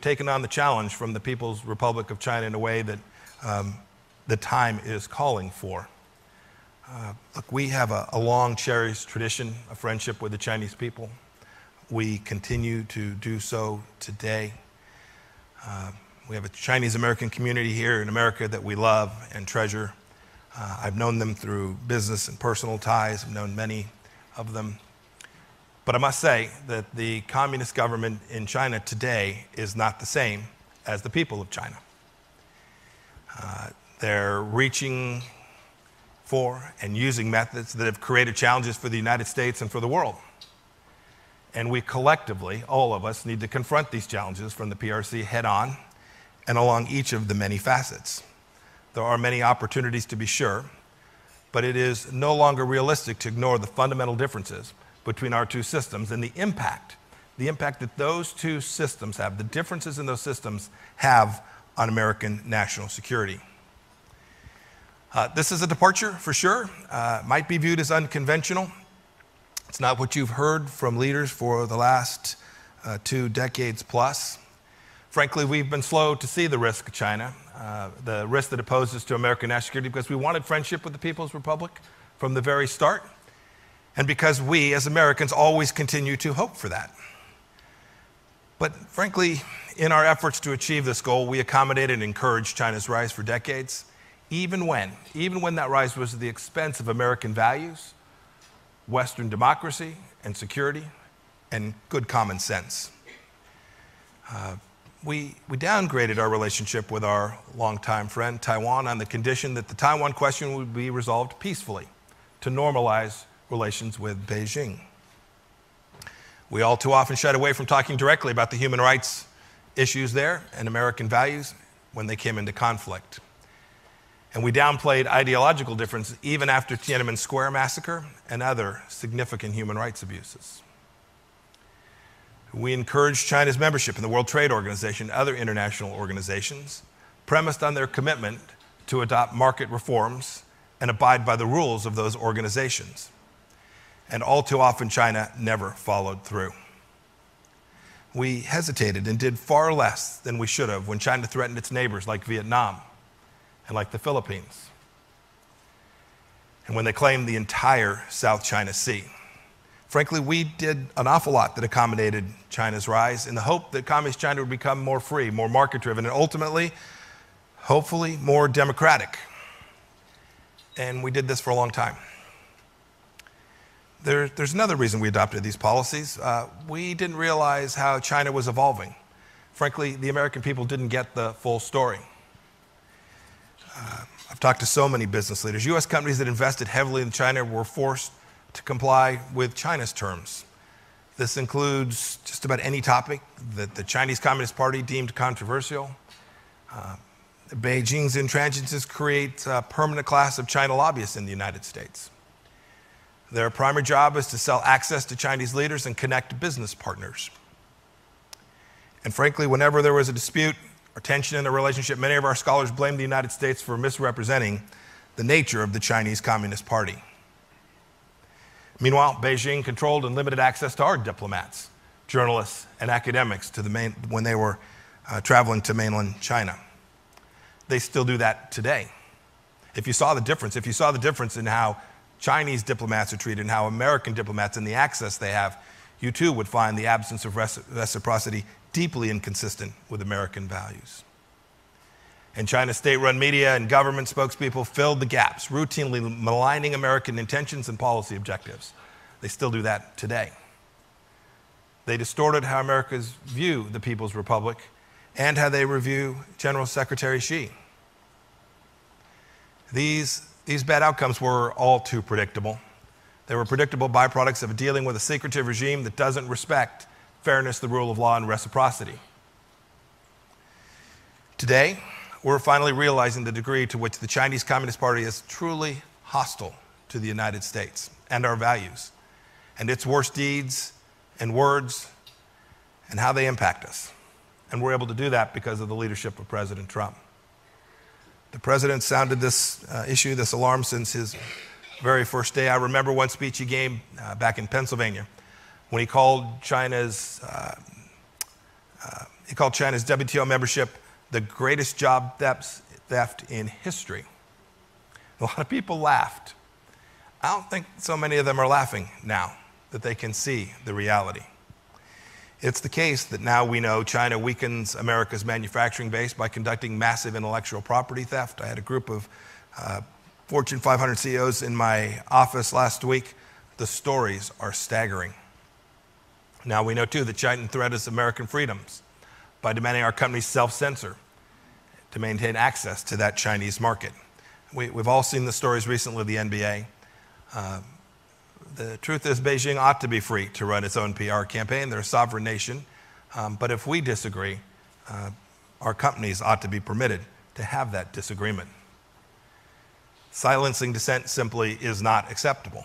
taken on the challenge from the People's Republic of China in a way that the time is calling for. Look, we have a long cherished tradition of friendship with the Chinese people. We continue to do so today. We have a Chinese American community here in America that we love and treasure. I've known them through business and personal ties. I've known many of them. But I must say that the communist government in China today is not the same as the people of China. They're reaching for and using methods that have created challenges for the United States and for the world. And we collectively, all of us, need to confront these challenges from the PRC head on and along each of the many facets. There are many opportunities to be sure, but it is no longer realistic to ignore the fundamental differences between our two systems and the impact that those two systems have, the differences in those systems have on American national security. This is a departure for sure, might be viewed as unconventional. It's not what you've heard from leaders for the last 2 decades plus. Frankly, we've been slow to see the risk of China, the risk that it poses to American national security, because we wanted friendship with the People's Republic from the very start, and because we, as Americans, always continue to hope for that. But frankly, in our efforts to achieve this goal, we accommodated and encouraged China's rise for decades, even when that rise was at the expense of American values, Western democracy and security, and good common sense. We downgraded our relationship with our longtime friend Taiwan on the condition that the Taiwan question would be resolved peacefully to normalize relations with Beijing. We all too often shied away from talking directly about the human rights issues there and American values when they came into conflict. And we downplayed ideological differences even after Tiananmen Square massacre and other significant human rights abuses. We encouraged China's membership in the World Trade Organization and other international organizations, premised on their commitment to adopt market reforms and abide by the rules of those organizations. And all too often, China never followed through. We hesitated and did far less than we should have when China threatened its neighbors like Vietnam and like the Philippines, and when they claimed the entire South China Sea. Frankly, we did an awful lot that accommodated China's rise in the hope that communist China would become more free, more market-driven, and ultimately, hopefully, more democratic. And we did this for a long time. There's another reason we adopted these policies. We didn't realize how China was evolving. Frankly, the American people didn't get the full story. I've talked to so many business leaders. U.S. companies that invested heavily in China were forced to comply with China's terms. This includes just about any topic that the Chinese Communist Party deemed controversial. Beijing's intransigence creates a permanent class of China lobbyists in the United States. Their primary job is to sell access to Chinese leaders and connect business partners. And frankly, whenever there was a dispute or tension in the relationship, many of our scholars blamed the United States for misrepresenting the nature of the Chinese Communist Party. Meanwhile, Beijing controlled and limited access to our diplomats, journalists, and academics when they were traveling to mainland China. They still do that today. If you saw the difference in how Chinese diplomats are treated and how American diplomats and the access they have, you too would find the absence of reciprocity deeply inconsistent with American values. And China's state-run media and government spokespeople filled the gaps, routinely maligning American intentions and policy objectives. They still do that today. They distorted how Americans view the People's Republic and how they review General Secretary Xi. These bad outcomes were all too predictable. They were predictable byproducts of dealing with a secretive regime that doesn't respect fairness, the rule of law, and reciprocity. Today, we're finally realizing the degree to which the Chinese Communist Party is truly hostile to the United States and our values, and its worst deeds and words, and how they impact us. And we're able to do that because of the leadership of President Trump. The president sounded this issue, this alarm, since his very first day. I remember one speech he gave back in Pennsylvania when he called China's He called China's WTO membership the greatest job theft in history. A lot of people laughed. I don't think so many of them are laughing now that they can see the reality. It's the case that now we know China weakens America's manufacturing base by conducting massive intellectual property theft. I had a group of Fortune 500 CEOs in my office last week. The stories are staggering. Now we know, too, that China threatens American freedoms by demanding our companies self-censor to maintain access to that Chinese market. We've all seen the stories recently of the NBA. The truth is Beijing ought to be free to run its own PR campaign. They're a sovereign nation. But if we disagree, our companies ought to be permitted to have that disagreement. Silencing dissent simply is not acceptable.